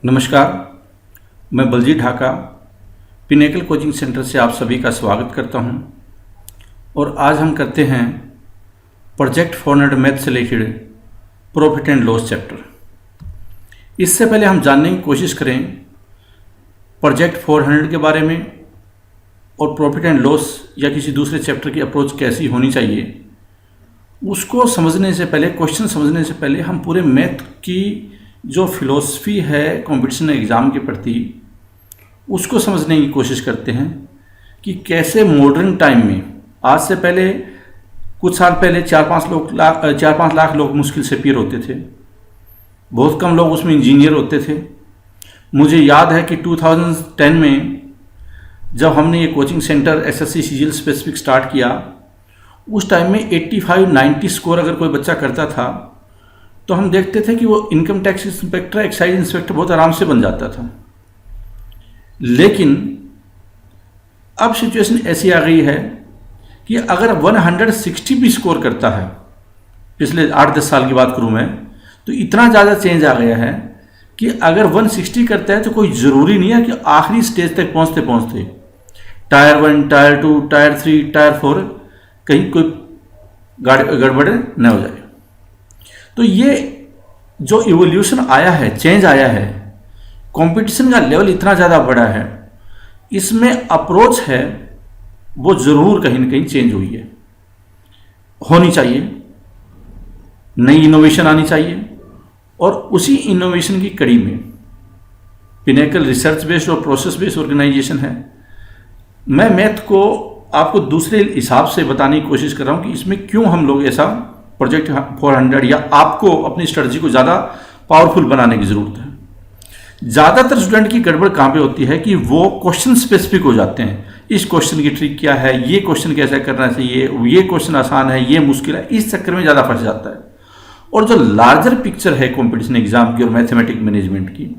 नमस्कार, मैं Baljeet Dhaka pinnacle coaching centre से आप सभी का स्वागत करता हूं। और आज हम करते हैं प्रोजेक्ट 400 मैथ से related profit and loss chapter. इससे पहले हम जानने की कोशिश करें प्रोजेक्ट 400 के बारे में और प्रॉफिट एंड लॉस या किसी दूसरे चैप्टर की अप्रोच कैसी होनी चाहिए। उसको समझने से पहले, क्वेश्चन समझने से पहले हम पूरे मैथ की जो फिलॉसफी है कंपटीशन एग्ज़ाम के प्रति उसको समझने की कोशिश करते हैं कि कैसे मॉडर्न टाइम में, आज से पहले कुछ साल पहले 4-5 लाख लोग मुश्किल से पीर होते थे। बहुत कम लोग उसमें इंजीनियर होते थे। मुझे याद है कि 2010 में जब हमने ये coaching centre SSC CGL specific start किया, उस टाइम में 85-90 स्कोर अगर कोई बच्चा करता था तो हम देखते थे कि वो income tax inspector, excise inspector बहुत आराम से बन जाता था। लेकिन अब सिचुएशन ऐसी आ गई है कि अगर 160 भी स्कोर करता है, पिछले 8-10 साल की बात करूं मैं, तो इतना ज़्यादा चेंज आ गया है कि अगर 160 करता है तो कोई ज़रूरी नहीं है कि आखिरी स्टेज तक पहुंचते पहुंचते टायर 1, टायर 2, टायर 3, टायर 4 कहीं कोई गड़बड़ न हो जाए। तो ये जो इवोल्यूशन आया है, चेंज आया है, कंपटीशन का लेवल इतना ज़्यादा बढ़ा है, इसमें अप्रोच है वो ज़रूर कहीं ना कहीं चेंज हुई है, होनी चाहिए। नई इनोवेशन आनी चाहिए और उसी इनोवेशन की कड़ी में पिनेकल रिसर्च बेस्ड और प्रोसेस बेस्ड ऑर्गेनाइजेशन है। मैं मैथ को आपको दूसरे हिसाब से बताने की कोशिश कर रहा हूँ कि इसमें क्यों हम लोग ऐसा प्रोजेक्ट 400 या आपको अपनी स्ट्रेटजी को ज़्यादा पावरफुल बनाने की ज़रूरत है। ज़्यादातर स्टूडेंट की गड़बड़ कहाँ पे होती है कि वो क्वेश्चन स्पेसिफिक हो जाते हैं। इस क्वेश्चन की ट्रिक क्या है, ये क्वेश्चन कैसे करना चाहिए, ये क्वेश्चन आसान है, ये मुश्किल है, इस चक्कर में ज़्यादा फंस जाता है। और जो लार्जर पिक्चर है कॉम्पिटिशन एग्जाम की और मैथमेटिक मैनेजमेंट की,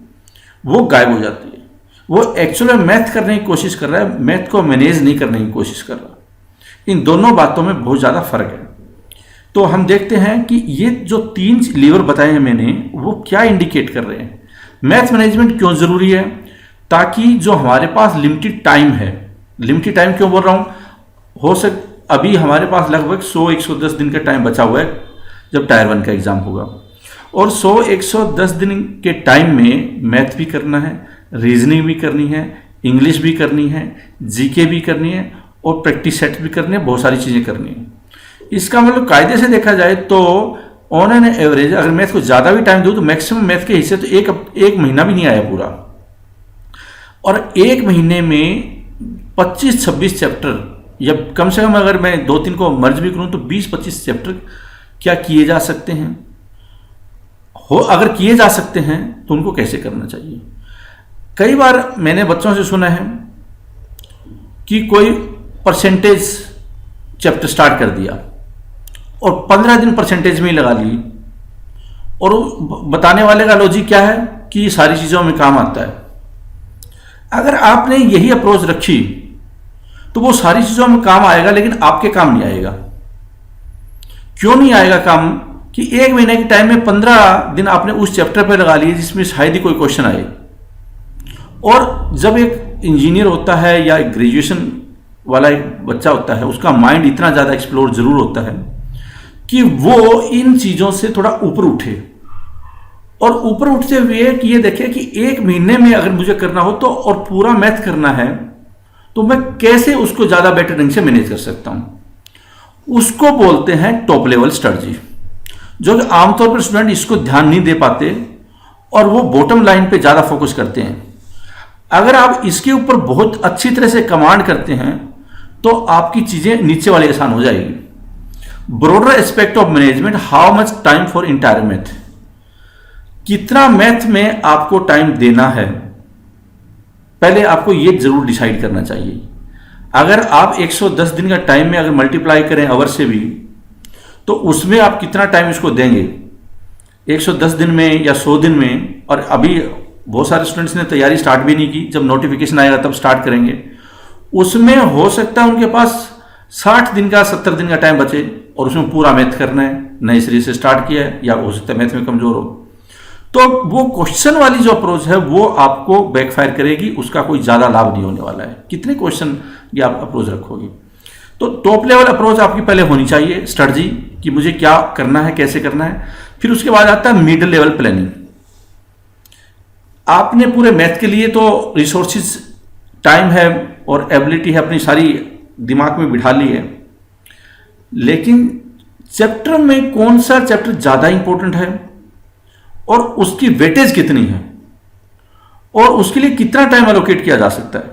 वो गायब हो जाती है। वो एक्चुअली मैथ करने की कोशिश कर रहा है, मैथ को मैनेज नहीं करने की कोशिश कर रहा। इन दोनों बातों में बहुत ज़्यादा फर्क है। तो हम देखते हैं कि ये जो 3 लीवर बताए हैं मैंने, वो क्या इंडिकेट कर रहे हैं। मैथ मैनेजमेंट क्यों ज़रूरी है? ताकि जो हमारे पास लिमिटेड टाइम है, लिमिटेड टाइम क्यों बोल रहा हूँ, अभी हमारे पास लगभग 100-110 दिन का टाइम बचा हुआ है जब टायर 1 का एग्ज़ाम होगा। और 100-110 दिन के टाइम में मैथ भी करना है, रीजनिंग भी करनी है, इंग्लिश भी करनी है, जीके भी करनी है और प्रैक्टिस सेट भी करनी है, बहुत सारी चीज़ें करनी है। इसका मतलब कायदे से देखा जाए तो ऑन एन एवरेज अगर मैथ को ज़्यादा भी टाइम दूँ तो मैक्सिमम मैथ के हिस्से तो एक महीना भी नहीं आया पूरा। और एक महीने में 25-26 चैप्टर, या कम से कम अगर मैं 2-3 को मर्ज भी करूँ तो 20-25 चैप्टर क्या किए जा सकते हैं, अगर किए जा सकते हैं तो उनको कैसे करना चाहिए। कई बार मैंने बच्चों से सुना है कि कोई परसेंटेज चैप्टर स्टार्ट कर दिया और 15 दिन परसेंटेज में ही लगा ली, और बताने वाले का लॉजिक क्या है कि सारी चीज़ों में काम आता है। अगर आपने यही अप्रोच रखी तो वो सारी चीज़ों में काम आएगा लेकिन आपके काम नहीं आएगा। क्यों नहीं आएगा काम? कि एक महीने के टाइम में 15 दिन आपने उस चैप्टर पर लगा लिए जिसमें शायद ही कोई क्वेश्चन आए। और जब एक इंजीनियर होता है या एक ग्रेजुएशन वाला एक बच्चा होता है, उसका माइंड इतना ज़्यादा एक्सप्लोर जरूर होता है कि वो इन चीज़ों से थोड़ा ऊपर उठे, और ऊपर उठते हुए कि ये देखे कि एक महीने में अगर मुझे करना हो तो और पूरा मैथ करना है तो मैं कैसे उसको ज़्यादा बेटर ढंग से मैनेज कर सकता हूँ। उसको बोलते हैं टॉप लेवल स्ट्रेटजी, जो कि आमतौर पर स्टूडेंट इसको ध्यान नहीं दे पाते और वो बॉटम लाइन पे ज़्यादा फोकस करते हैं। अगर आप इसके ऊपर बहुत अच्छी तरह से कमांड करते हैं तो आपकी चीज़ें नीचे वाली आसान हो जाएगी। Broader aspect of management, how much time for entire math, कितना मैथ में आपको टाइम देना है, पहले आपको ये जरूर डिसाइड करना चाहिए। अगर आप 110 दिन का टाइम में अगर मल्टीप्लाई करें आवर से भी, तो उसमें आप कितना टाइम इसको देंगे 110 दिन में या 100 दिन में। और अभी बहुत सारे स्टूडेंट्स ने तैयारी स्टार्ट भी नहीं की, जब नोटिफिकेशन आएगा तब स्टार्ट करेंगे। उसमें हो सकता है उनके पास 60 दिन का 70 दिन का टाइम बचे और उसमें पूरा मैथ करना है, नए सिरे से स्टार्ट किया है, या हो सकता है मैथ में कमजोर हो। तो वो क्वेश्चन वाली जो अप्रोच है वो आपको बैकफायर करेगी, उसका कोई ज़्यादा लाभ नहीं होने वाला है। कितने क्वेश्चन ये आप अप्रोच रखोगे। तो टॉप लेवल अप्रोच आपकी पहले होनी चाहिए, स्ट्रेटजी कि मुझे क्या करना है, कैसे करना है। फिर उसके बाद आता है मिडिल लेवल प्लानिंग। आपने पूरे मैथ के लिए तो रिसोर्सिस, टाइम है और एबिलिटी है, अपनी सारी दिमाग में बिठा ली है, लेकिन चैप्टर में कौन सा चैप्टर ज़्यादा इंपॉर्टेंट है और उसकी वेटेज कितनी है और उसके लिए कितना टाइम एलोकेट किया जा सकता है।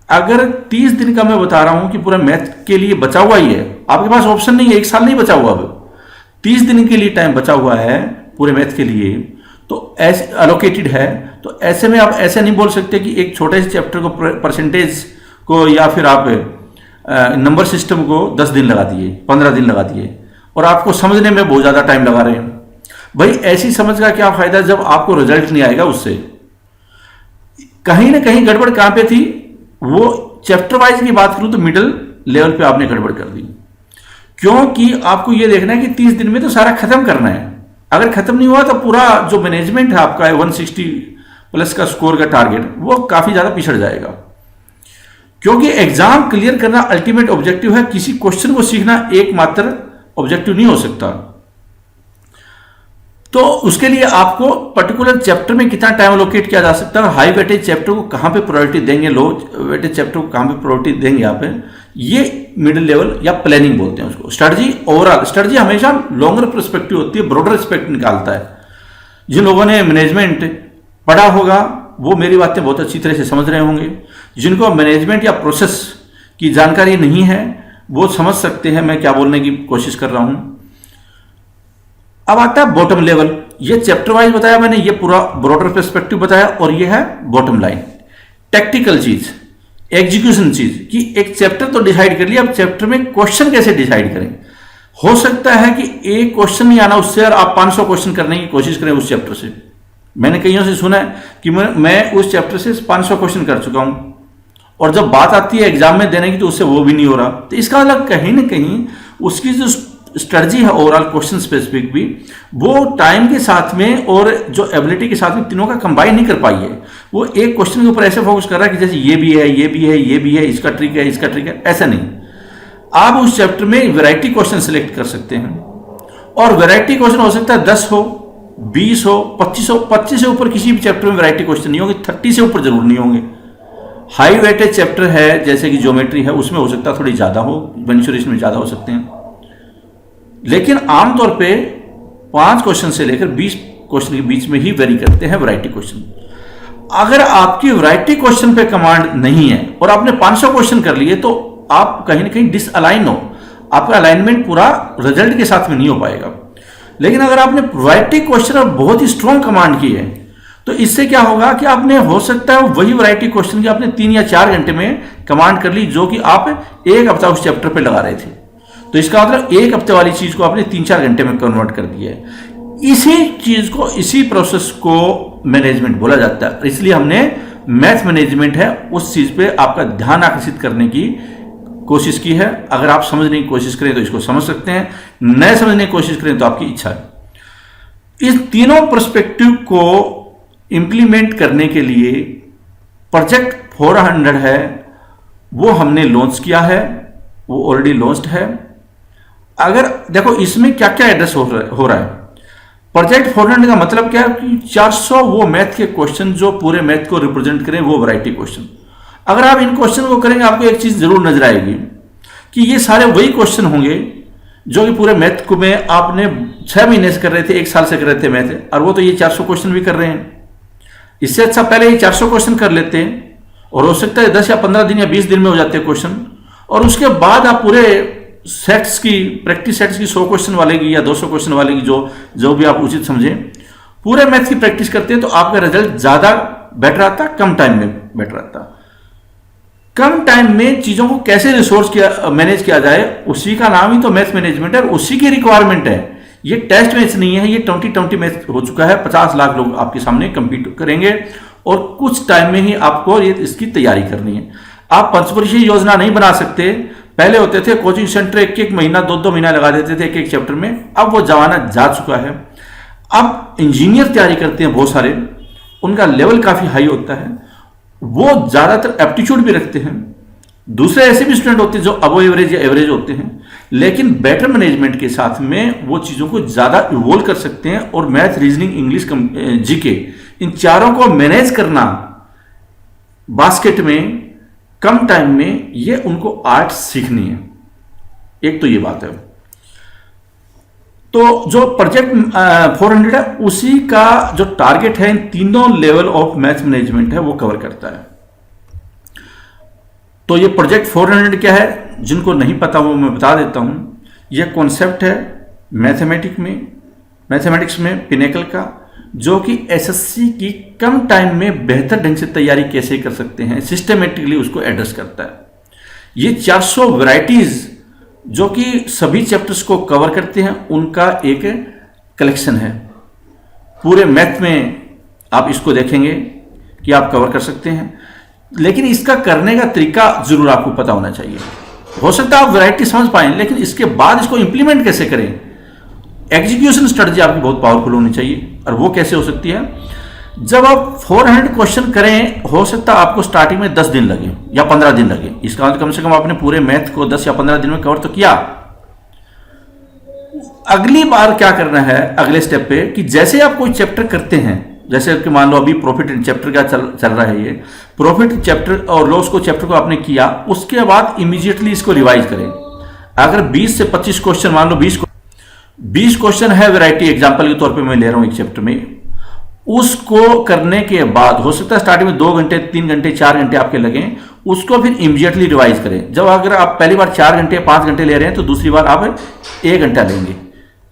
अगर 30 दिन का मैं बता रहा हूं कि पूरा मैथ के लिए बचा हुआ ही है, आपके पास ऑप्शन नहीं है, एक साल नहीं बचा हुआ, अब 30 दिन के लिए टाइम बचा हुआ है पूरे मैथ के लिए, तो ऐसे एलोकेटेड है, तो ऐसे में आप ऐसे नहीं बोल सकते कि एक छोटे से चैप्टर को, परसेंटेज को, या फिर आप नंबर सिस्टम को 10 दिन लगा दिए, 15 दिन लगा दिए और आपको समझने में बहुत ज़्यादा टाइम लगा रहे हैं। भाई ऐसी समझ का क्या फायदा जब आपको रिजल्ट नहीं आएगा उससे। कहीं ना कहीं गड़बड़ कहां पे थी, वो चैप्टर वाइज की बात करूं तो मिडिल लेवल पे आपने गड़बड़ कर दी, क्योंकि आपको ये देखना है कि 30 दिन में तो सारा खत्म करना है। अगर खत्म नहीं हुआ तो पूरा जो मैनेजमेंट है आपका 160 प्लस का स्कोर का टारगेट, वो काफी ज्यादा पिछड़ जाएगा। क्योंकि एग्जाम क्लियर करना अल्टीमेट ऑब्जेक्टिव है, किसी क्वेश्चन को सीखना एकमात्र ऑब्जेक्टिव नहीं हो सकता। तो उसके लिए आपको पर्टिकुलर चैप्टर में कितना टाइम एलोकेट किया जा सकता है, हाई वेटेज चैप्टर को कहां पे प्रायोरिटी देंगे, लो वेटेज चैप्टर को कहां पे प्रायोरिटी देंगे, यहाँ पे ये मिडिल लेवल या प्लानिंग बोलते हैं उसको। स्ट्रेटजी ओवरऑल, स्ट्रेटजी हमेशा लॉन्गर पर्सपेक्टिव होती है, ब्रॉडर पर्सपेक्टिव निकालता है। जिन लोगों ने मैनेजमेंट पढ़ा होगा वो मेरी बातें बहुत अच्छी तरह से समझ रहे होंगे, जिनको मैनेजमेंट या प्रोसेस की जानकारी नहीं है वो समझ सकते हैं मैं क्या बोलने की कोशिश कर रहा हूं। अब आता है बॉटम लेवल। ये चैप्टर वाइज बताया मैंने, ये पूरा ब्रॉडर पर्सपेक्टिव बताया, और ये है बॉटम लाइन, टैक्टिकल चीज, एग्जीक्यूशन चीज, कि एक चैप्टर तो डिसाइड कर लिया, अब चैप्टर में क्वेश्चन कैसे डिसाइड करें। हो सकता है कि एक क्वेश्चन नहीं आना उससे और आप 500 क्वेश्चन करने की कोशिश करें उस चैप्टर से। मैंने कईयों से सुना है कि मैं उस चैप्टर से 500 क्वेश्चन कर चुका हूं, और जब बात आती है एग्जाम में देने की तो उससे वो भी नहीं हो रहा। तो इसका मतलब कहीं ना कहीं उसकी जो स्ट्रेटजी है ओवरऑल क्वेश्चन स्पेसिफिक भी, वो टाइम के साथ में और जो एबिलिटी के साथ में तीनों का कंबाइन नहीं कर पाई है। वो एक क्वेश्चन के ऊपर ऐसे फोकस कर रहा है कि जैसे ये भी है, ये भी है, ये भी है, इसका ट्रिक है, इसका ट्रिक है, ऐसा नहीं। आप उस चैप्टर में वैरायटी क्वेश्चन सिलेक्ट कर सकते हैं, और वैरायटी क्वेश्चन हो सकता है 10 हो, 20 हो, 25 हो। 25 से ऊपर किसी भी चैप्टर में वैरायटी क्वेश्चन नहीं होंगे, 30 से ऊपर जरूर नहीं होंगे। हाई वेटेज चैप्टर है जैसे कि ज्योमेट्री है, उसमें हो सकता है थोड़ी ज्यादा हो, मेंसुरेशन में ज्यादा हो सकते हैं, लेकिन आमतौर पे 5 क्वेश्चन से लेकर 20 क्वेश्चन के बीच में ही वेरी करते हैं वैरायटी क्वेश्चन। अगर आपकी वैरायटी क्वेश्चन पे कमांड नहीं है और आपने 500 क्वेश्चन कर लिए तो आप कहीं ना कहीं डिसअलाइन हो, आपका अलाइनमेंट पूरा रिजल्ट के साथ में नहीं हो पाएगा। लेकिन अगर आपने वैरायटी क्वेश्चन और बहुत ही स्ट्रॉन्ग कमांड की है तो इससे क्या होगा कि आपने, हो सकता है वही वैरायटी क्वेश्चन की आपने 3 या 4 घंटे में कमांड कर ली, जो कि आप 1 हफ्ता उस चैप्टर पे लगा रहे थे। तो इसका मतलब 1 हफ्ते वाली चीज को आपने 3-4 घंटे में कन्वर्ट कर दिया है। इसी चीज को, इसी प्रोसेस को मैनेजमेंट बोला जाता है। इसलिए हमने मैथ मैनेजमेंट है उस चीज पे आपका ध्यान आकर्षित करने की कोशिश की है। अगर आप समझने की कोशिश करें तो इसको समझ सकते हैं, न समझने की कोशिश करें तो आपकी इच्छा है। इस तीनों पर्सपेक्टिव को इंप्लीमेंट करने के लिए प्रोजेक्ट 400 है, वो हमने लॉन्च किया है, वो ऑलरेडी लॉन्च्ड है। अगर देखो इसमें क्या क्या एड्रेस हो रहा है। प्रोजेक्ट 400 का मतलब क्या है कि 400 वो मैथ के क्वेश्चन जो पूरे मैथ को रिप्रेजेंट करें, वो वैरायटी क्वेश्चन। अगर आप इन क्वेश्चन को करेंगे आपको एक चीज जरूर नजर आएगी कि ये सारे वही क्वेश्चन होंगे जो कि पूरे मैथ को में आपने 6 महीने से कर रहे थे, 1 साल से कर रहे थे मैथ, और वो तो ये 400 क्वेश्चन भी कर रहे हैं। इससे अच्छा पहले ये 400 क्वेश्चन कर लेते हैं, और हो सकता है 10 या 15 दिन या 20 दिन में हो जाते हैं क्वेश्चन, और उसके बाद आप पूरे सेट्स की, प्रैक्टिस सेट्स की 100 क्वेश्चन वाले की या 200 क्वेश्चन वाले की, जो भी आप उचित समझें, पूरे मैथ की प्रैक्टिस करते हैं तो आपका रिजल्ट ज्यादा बेटर आता, कम टाइम में बेटर आता। कम टाइम में चीजों को कैसे रिसोर्स मैनेज किया जाए, उसी का नाम ही तो मैथ मैनेजमेंट है, उसी की रिक्वायरमेंट है। ये टेस्ट मैच नहीं है, ये 2020 मैच हो चुका है। 50 लाख लोग आपके सामने कंपीट करेंगे और कुछ टाइम में ही आपको इसकी तैयारी करनी है। आप पंचवर्षीय योजना नहीं बना सकते। पहले होते थे कोचिंग सेंटर 1-1 महीना 2-2 महीना लगा देते थे एक चैप्टर में, अब वो जमाना जा चुका है। अब इंजीनियर तैयारी करते हैं बहुत सारे, उनका लेवल काफ़ी हाई होता है, वो ज़्यादातर एप्टीट्यूड भी रखते हैं। दूसरे ऐसे भी स्टूडेंट होते हैं जो अबव एवरेज या एवरेज होते हैं, लेकिन बेटर मैनेजमेंट के साथ में वो चीज़ों को ज़्यादा इवोल्व कर सकते हैं। और मैथ, रीजनिंग, इंग्लिश, जीके, इन चारों को मैनेज करना बास्केट में कम टाइम में, ये उनको आर्ट सीखनी है। एक तो ये बात है। तो जो प्रोजेक्ट 400 है, उसी का जो टारगेट है इन तीनों लेवल ऑफ मैथ मैनेजमेंट है वो कवर करता है। तो ये प्रोजेक्ट 400 क्या है, जिनको नहीं पता वो मैं बता देता हूं। यह कॉन्सेप्ट है मैथमेटिक्स में पिनेकल का, जो कि एसएससी की कम टाइम में बेहतर ढंग से तैयारी कैसे कर सकते हैं, सिस्टमेटिकली उसको एड्रेस करता है। ये 400 वैरायटीज जो कि सभी चैप्टर्स को कवर करते हैं, उनका एक कलेक्शन है। पूरे मैथ में आप इसको देखेंगे कि आप कवर कर सकते हैं, लेकिन इसका करने का तरीका जरूर आपको पता होना चाहिए। हो सकता है आप वैरायटी समझ पाएं, लेकिन इसके बाद इसको इंप्लीमेंट कैसे करें, एग्जीक्यूशन स्ट्रेटजी आपकी बहुत पावरफुल होनी चाहिए। और वो कैसे हो सकती है, जब आप 400 क्वेश्चन करें, हो सकता है आपको स्टार्टिंग में 10 दिन लगे या 15 दिन लगे। इसका मतलब कम से कम आपने पूरे मैथ को 10 या 15 दिन में कवर तो किया। अगली बार क्या करना है, अगले स्टेप पे, कि जैसे आप कोई चैप्टर करते हैं, जैसे कि मान लो अभी प्रॉफिट चैप्टर का चल रहा है, ये प्रॉफिट चैप्टर और लॉस को चैप्टर को आपने किया, उसके बाद इमीडिएटली इसको रिवाइज करें। अगर 20 से 25 क्वेश्चन, मान लो 20 क्वेश्चन है वैरायटी, एग्जांपल के तौर पे मैं ले रहा हूं एक चैप्टर में, उसको करने के बाद हो सकता है स्टार्टिंग में 2 घंटे, 3 घंटे, 4 घंटे आपके लगे, उसको फिर इमीडिएटली रिवाइज करें। जब अगर आप पहली बार 4 घंटे 5 घंटे ले रहे हैं, तो दूसरी बार आप 1 घंटा लेंगे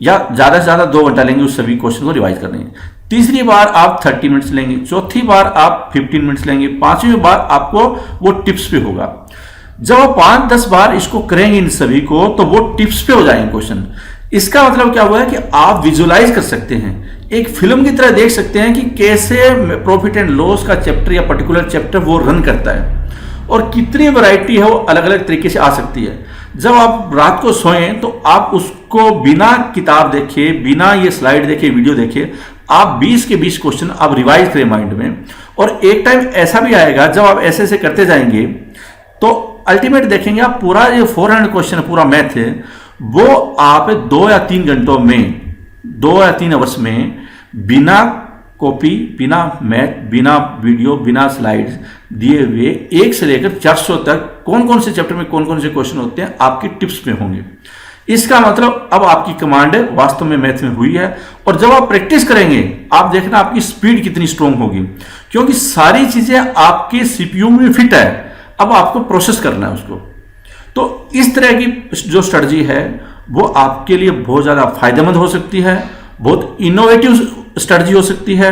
या ज़्यादा से ज़्यादा 2 घंटा लेंगे उस सभी क्वेश्चन को रिवाइज करने। तीसरी बार आप 30 मिनट्स लेंगे, चौथी बार आप 15 मिनट्स लेंगे, पांचवी बार आपको वो टिप्स पे होगा। जब आप 5-10 बार इसको करेंगे इन सभी को, तो वो टिप्स पे हो जाएंगे क्वेश्चन। इसका मतलब क्या हुआ है कि आप विजुलाइज कर सकते हैं, एक फिल्म की तरह देख सकते हैं कि कैसे प्रॉफिट एंड लॉस का चैप्टर या पर्टिकुलर चैप्टर वो रन करता है, और कितनी वैरायटी है वो अलग अलग तरीके से आ सकती है। जब आप रात को सोएं तो आप उसको बिना किताब देखे, बिना ये स्लाइड देखे, वीडियो देखे, आप 20 के 20 क्वेश्चन आप रिवाइज करें माइंड में। और एक टाइम ऐसा भी आएगा जब आप ऐसे ऐसे करते जाएंगे, तो अल्टीमेट देखेंगे आप पूरा ये 400 क्वेश्चन पूरा मैथ है, वो आप 2 या 3 घंटों में, 2 या 3 आवर्स में, बिना कॉपी, बिना मैथ, बिना वीडियो, बिना स्लाइड्स दिए हुए 1 से लेकर 400 तक कौन कौन से चैप्टर में कौन कौन से क्वेश्चन होते हैं आपकी टिप्स में होंगे। इसका मतलब अब आपकी कमांड वास्तव में मैथ में हुई है। और जब आप प्रैक्टिस करेंगे, आप देखना आपकी स्पीड कितनी स्ट्रांग होगी, क्योंकि सारी चीजें आपके सीपीयू में फिट है, अब आपको प्रोसेस करना है उसको। तो इस तरह की जो स्ट्रेटजी है वो आपके लिए बहुत ज़्यादा फायदेमंद हो सकती है, बहुत इनोवेटिव स्ट्रेटजी हो सकती है,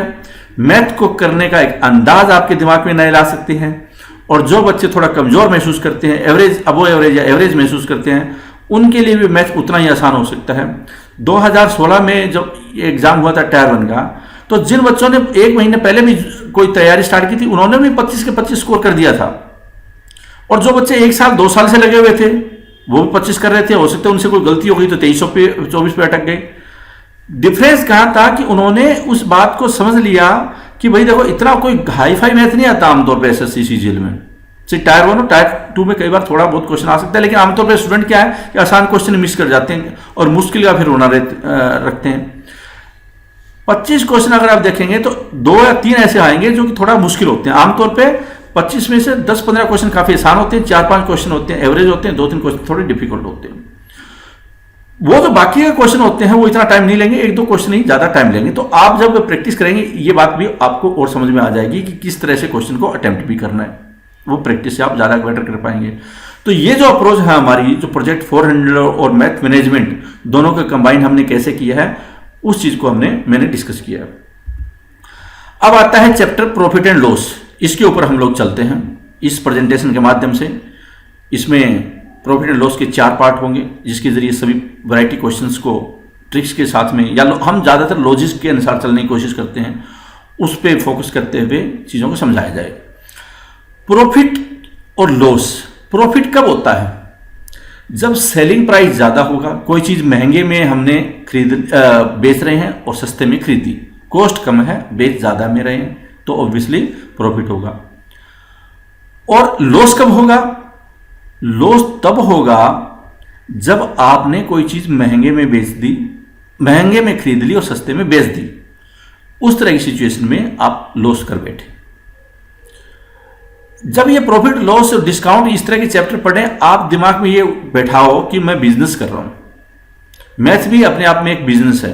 मैथ को करने का एक अंदाज आपके दिमाग में नए ला सकते हैं। और जो बच्चे थोड़ा कमजोर महसूस करते हैं, एवरेज, अबो एवरेज या एवरेज महसूस करते हैं, उनके लिए भी मैथ उतना ही आसान हो सकता है। 2016 में जब एग्जाम हुआ था टायर 1 का, तो जिन बच्चों ने 1 महीने पहले भी कोई तैयारी स्टार्ट की थी, उन्होंने भी 25 के 25 स्कोर कर दिया था। और जो बच्चे 1 साल 2 साल से लगे हुए थे, वो भी 25 कर रहे थे। हो सकता है उनसे कोई गलती हो गई तो 2324 पे अटक गए। डिफरेंस कहां था कि उन्होंने उस बात को समझ लिया कि भाई देखो, इतना कोई हाई फाई मैथ नहीं आता आमतौर पे एसएससी सीजीएल में। टायर 1 और टायर 2 में कई बार थोड़ा बहुत क्वेश्चन आ सकता है, लेकिन आमतौर पर स्टूडेंट क्या है कि आसान क्वेश्चन मिस कर जाते हैं और मुश्किल का फिर होना रखते हैं। 25 क्वेश्चन अगर आप देखेंगे तो 2 या 3 ऐसे आएंगे जो कि थोड़ा मुश्किल होते हैं। आमतौर पे 25 में से 10-15 क्वेश्चन काफी आसान होते हैं, 4-5 क्वेश्चन होते हैं एवरेज होते हैं, 2-3 क्वेश्चन थोड़े डिफिकल्ट होते हैं। वो जो बाकी के क्वेश्चन होते हैं वो इतना टाइम नहीं लेंगे, 1-2 क्वेश्चन ही ज्यादा टाइम लेंगे। तो आप जब प्रैक्टिस करेंगे, ये बात भी आपको और समझ में आ जाएगी कि किस तरह से क्वेश्चन को अटेम्प्ट भी करना है। वो प्रैक्टिस से आप ज्यादा बेटर कर पाएंगे। तो ये जो अप्रोच है हमारी, जो प्रोजेक्ट 400 और मैथ मैनेजमेंट दोनों का कंबाइन हमने कैसे किया है, उस चीज को मैंने डिस्कस किया। अब आता है चैप्टर प्रॉफिट एंड लॉस। इसके ऊपर हम लोग चलते हैं इस प्रेजेंटेशन के माध्यम से। इसमें प्रॉफिट एंड लॉस के 4 पार्ट होंगे, जिसके जरिए सभी वैरायटी क्वेश्चंस को ट्रिक्स के साथ में, या हम ज़्यादातर लॉजिक के अनुसार चलने की कोशिश करते हैं, उस पर फोकस करते हुए चीज़ों को समझाया जाए। प्रॉफिट और लॉस, प्रॉफिट कब होता है? जब सेलिंग प्राइस ज़्यादा होगा, कोई चीज़ महंगे में हमने बेच रहे हैं और सस्ते में खरीदी, कॉस्ट कम है, बेच ज़्यादा में रहे हैं, तो ऑब्वियसली प्रॉफिट होगा। और लॉस कब होगा? लॉस तब होगा जब आपने कोई चीज़ महंगे में बेच दी, महंगे में खरीद ली और सस्ते में बेच दी। उस तरह की सिचुएशन में आप लॉस कर बैठे। जब ये प्रॉफिट लॉस और डिस्काउंट इस तरह के चैप्टर पढ़ें, आप दिमाग में ये बैठाओ कि मैं बिजनेस कर रहा हूं। मैथ भी अपने आप में एक बिजनेस है।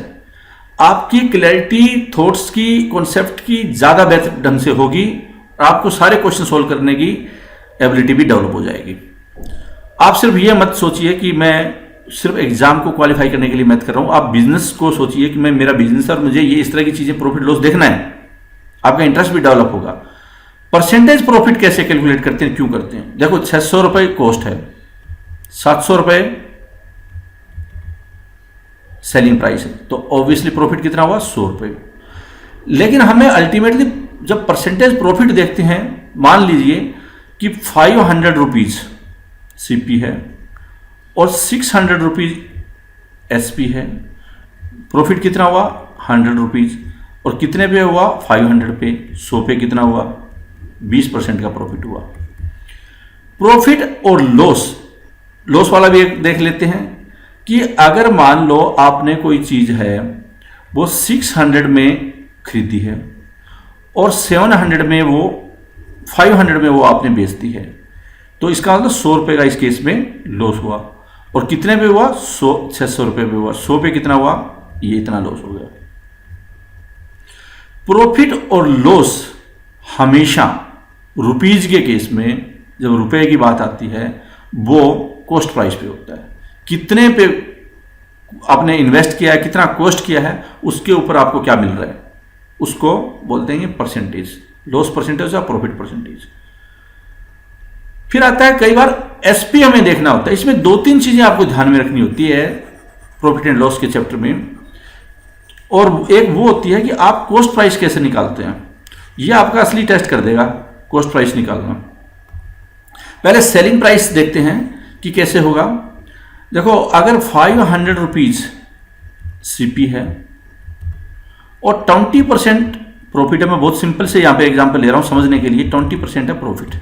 आपकी क्लैरिटी थॉट्स की, कॉन्सेप्ट की ज़्यादा बेहतर ढंग से होगी और आपको सारे क्वेश्चन सोल्व करने की एबिलिटी भी डेवलप हो जाएगी। आप सिर्फ ये मत सोचिए कि मैं सिर्फ एग्जाम को क्वालिफाई करने के लिए मैथ कर रहा हूं। आप बिजनेस को सोचिए कि मैं, मेरा बिजनेस है और मुझे ये इस तरह की चीज़ें प्रॉफिट लॉस देखना है। आपका इंटरेस्ट भी डेवलप होगा। परसेंटेज प्रॉफिट कैसे कैलकुलेट करते हैं, क्यों करते हैं? देखो 600 रुपये कॉस्ट है, 700 रुपये सेलिंग प्राइस है, तो ऑब्वियसली प्रॉफिट कितना हुआ? 100 रुपये। लेकिन हमें अल्टीमेटली जब परसेंटेज प्रॉफिट देखते हैं, मान लीजिए कि 500 रुपीज़ सीपी है और 600 रुपीज़ एसपी है, प्रॉफिट कितना हुआ? 100 रुपीज़। और कितने पे हुआ? 500 पे। 100 पे कितना हुआ? 20% का प्रॉफिट हुआ। प्रॉफिट और लॉस, लॉस वाला भी एक देख लेते हैं कि अगर मान लो आपने कोई चीज़ है वो 600 में खरीदी है और 700 में वो 500 में वो आपने बेच दी है, तो इसका मतलब 100 रुपये का इस केस में लॉस हुआ। और कितने पे हुआ? 600 रुपये पे हुआ। 100 पे कितना हुआ? ये इतना लॉस हो गया। प्रॉफिट और लॉस हमेशा रुपीज के केस में, जब रुपए की बात आती है, वो कॉस्ट प्राइस पे होता है। कितने पे आपने इन्वेस्ट किया है, कितना कॉस्ट किया है, उसके ऊपर आपको क्या मिल रहा है, उसको बोलते हैं परसेंटेज, लॉस परसेंटेज या प्रॉफिट परसेंटेज। फिर आता है कई बार एसपी हमें देखना होता है। इसमें 2-3 चीजें आपको ध्यान में रखनी होती है प्रॉफिट एंड लॉस के चैप्टर में। और एक वो होती है कि आप कॉस्ट प्राइस कैसे निकालते हैं। ये आपका असली टेस्ट कर देगा कॉस्ट प्राइस निकालना। पहले सेलिंग प्राइस देखते हैं कि कैसे होगा। देखो, अगर 500 रुपीज सीपी है और 20% प्रॉफिट है, मैं बहुत सिंपल से यहां पे एग्जांपल ले रहा हूं समझने के लिए, 20% है प्रॉफिट,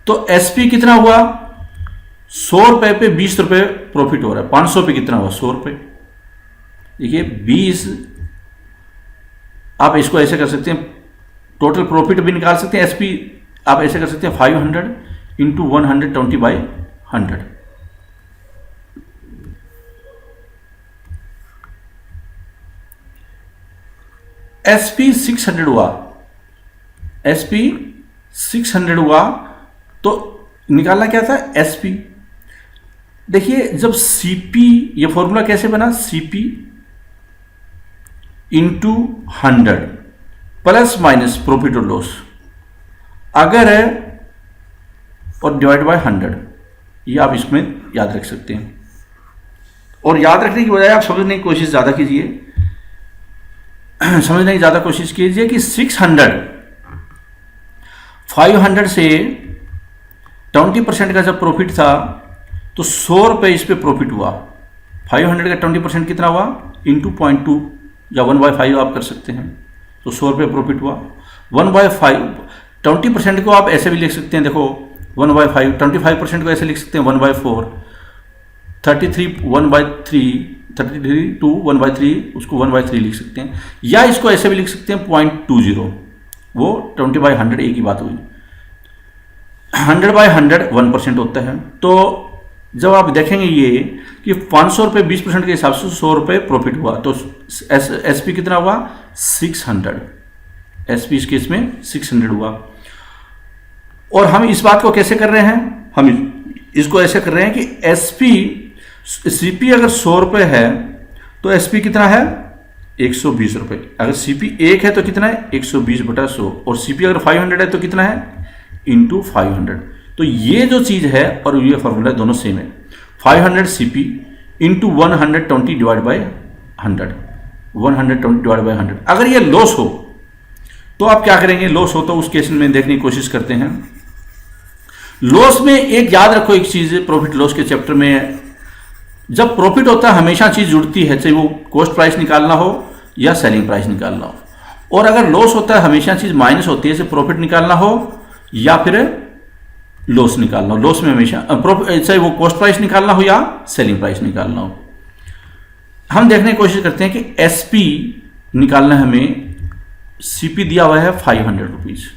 तो एसपी कितना हुआ? 100 रुपए पे 20 रुपए प्रॉफिट हो रहा है। 500 पे कितना हुआ? 100 रुपए। देखिए 20, आप इसको ऐसे कर सकते हैं, टोटल प्रॉफिट भी निकाल सकते हैं। एसपी आप ऐसे कर सकते हैं 500 इंटू 120/100। एसपी 600 हुआ, एसपी 600 हुआ, तो निकालना क्या था? एसपी। देखिए जब सीपी, ये फॉर्मूला कैसे बना? CP into 100 plus minus profit और लॉस, अगर है, और डिवाइड बाय 100। ये आप इसमें याद रख सकते हैं। और याद रखने की बजाय आप समझने की कोशिश ज़्यादा कीजिए, समझने की ज़्यादा कोशिश कीजिए कि 600 500 से 20% का जब प्रॉफिट था तो 100 रुपये इस पे प्रॉफिट हुआ। 500 का 20% कितना हुआ? इंटू 0.2 या 1/5 आप कर सकते हैं, तो 100 रुपये प्रॉफिट हुआ। 1/5 20% को आप ऐसे भी लिख सकते हैं, देखो 1/5, 25% को ऐसे लिख सकते हैं 1/4, 33 1/3, 33 to 1/3, उसको 1/3 लिख सकते हैं, या इसको ऐसे भी लिख सकते हैं 0.20, वो 20/100 एक ही बात हुई। 100/100 1% होता है। तो जब आप देखेंगे ये कि 500 रुपये 20% के हिसाब से 100 रुपये प्रॉफिट हुआ, तो एसपी कितना हुआ? 600। एसपी इस केस में 600 हुआ। और हम इस बात को कैसे कर रहे हैं? हम इसको ऐसे कर रहे हैं कि एसपी, सीपी अगर 100 रुपये है तो एसपी कितना है? 120 रुपये। अगर सीपी 1 है तो कितना है? 120/100। और सीपी अगर 500 है तो कितना है? इंटू 500। तो ये जो चीज़ है और ये फॉर्मूला दोनों सेम है। 500 CP into 120 divide by 100, 120 divide by 100। अगर ये लॉस हो तो आप क्या करेंगे? लॉस हो तो उस केस में देखने की कोशिश करते हैं। लॉस में एक याद रखो, एक चीज प्रॉफिट लॉस के चैप्टर में, जब प्रॉफिट होता है हमेशा चीज जुड़ती है, चाहे वो कॉस्ट प्राइस निकालना हो या सेलिंग प्राइस निकालना हो। और अगर लॉस होता है हमेशा चीज माइनस होती है, जैसे प्रॉफिट निकालना हो या फिर लॉस निकालना हो। लॉस में हमेशा चाहे वो कॉस्ट प्राइस निकालना हो या सेलिंग प्राइस निकालना हो। हम देखने की कोशिश करते हैं कि एसपी निकालना है हमें, सीपी दिया हुआ है 500 रुपीज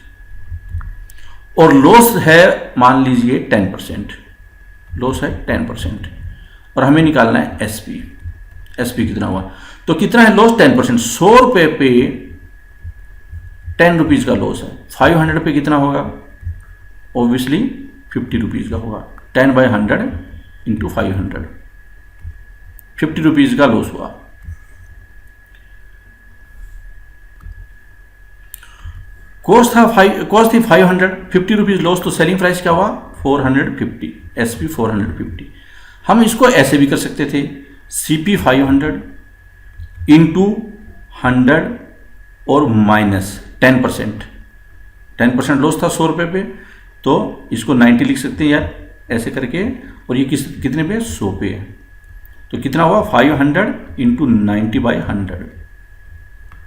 और लॉस है मान लीजिए 10%, लॉस है 10% और हमें निकालना है एसपी। एसपी कितना हुआ, तो कितना है लॉस 10%, 100 रुपये पे 10 रुपीज का लॉस है, 500 पे कितना होगा, ऑब्वियसली 50 रुपीज का होगा। 10/100 इंटू 500, 50 रुपीज का लॉस हुआ। कॉस्ट थी 500, 50 रुपीज लॉस, तो सेलिंग प्राइस क्या हुआ 450, एसपी 450। हम इसको ऐसे भी कर सकते थे, सीपी 500 इंटू 100 और माइनस 10% लॉस था 100 रुपये पे, तो इसको 90 लिख सकते हैं यार ऐसे करके, और ये कितने पे 100 पे है, तो कितना हुआ 500 इंटू 90/100,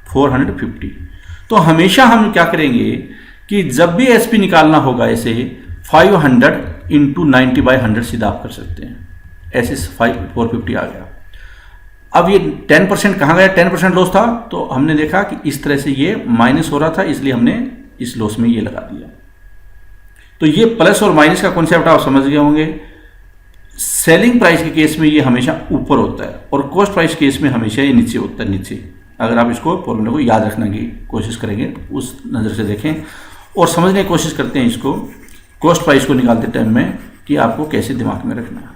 450। तो हमेशा हम क्या करेंगे कि जब भी एसपी निकालना होगा ऐसे 500 इंटू 90/100 सीधा आप कर सकते हैं, ऐसे 450 आ गया। अब ये 10% कहाँ गया, 10% लॉस था, तो हमने देखा कि इस तरह से ये माइनस हो रहा था, इसलिए हमने इस लॉस में ये लगा दिया। तो ये प्लस और माइनस का कॉन्सेप्ट आप समझ गए होंगे। सेलिंग प्राइस के केस में ये हमेशा ऊपर होता है और कॉस्ट प्राइस केस में हमेशा ये नीचे होता है, नीचे। अगर आप इसको फॉर्मूले को याद रखने की कोशिश करेंगे, उस नज़र से देखें और समझने की कोशिश करते हैं इसको कॉस्ट प्राइस को निकालते टाइम में कि आपको कैसे दिमाग में रखना है।